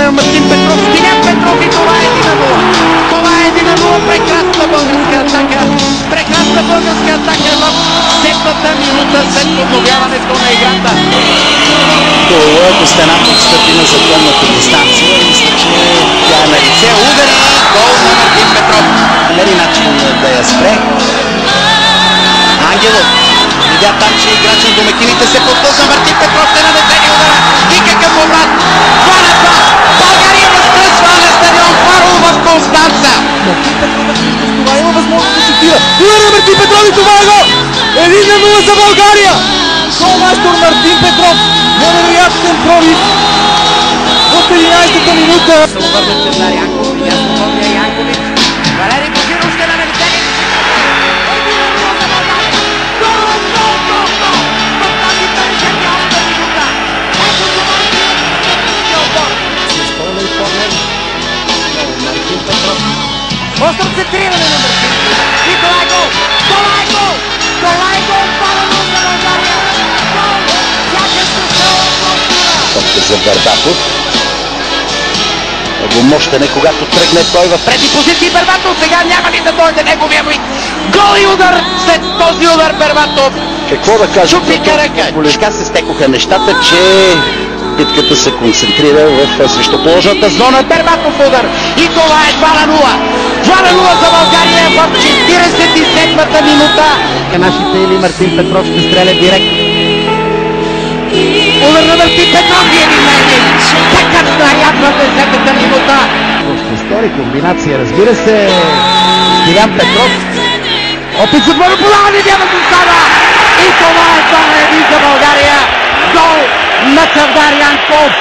контрира Мартин Петров. Стилян Петров и това е 1-0. Това е 1-0. Прекрасна българска атака. Прекрасна българска атака в 7-та минута след подновяването на играта. Хубаво, ако стената отстъпи на законната дистанция, мисля, че тя е на лице. Удари, гол на Мартин Петров. Намери начин да я спре. Ангелов видя там, че играч на домакините се подпусна. Мартин Петров се нанесе и удара. И какъв обрат! 2-2! България възкръсва на стадион Фарол в Констанца. Мартин Петров с това има възможност да шутира. Удар на Мартин Петров и това е гол! 1-0 за България! Голмайстор Мартин Петров! Невероятен пробив от 11-та минута. Се обърна Чевдар Янков, видя свободния Янкович. Валери Божинов ще намери. Остро центриране на Мартин. И това е гол! Това е гол! Това е гол! 2-0 за България! Гол! Сякаш се става простора! Топка за Бербатов. Много мощен е, когато тръгне той в предни позиции. Бербатов сега няма ли да дойде неговия бой? Гол и удар! След този удар Бербатов. Какво да кажа? Чупи карака. Така се стекоха нещата, че битката се концентрира в срещуположната зона. Бербатов удар. И това е 2-0. 2-0 за България в 47-та минута. Нашите или Мартин Петров ще стреля директно. Удар на Мартин Петров и един на един. Така снаряд в 10-та минута. Втори комбинация, разбира се. Стилян Петров. Опит за двойно подаване, няма да става. И това е 2-1 за България. Гол на Чавдар Янков.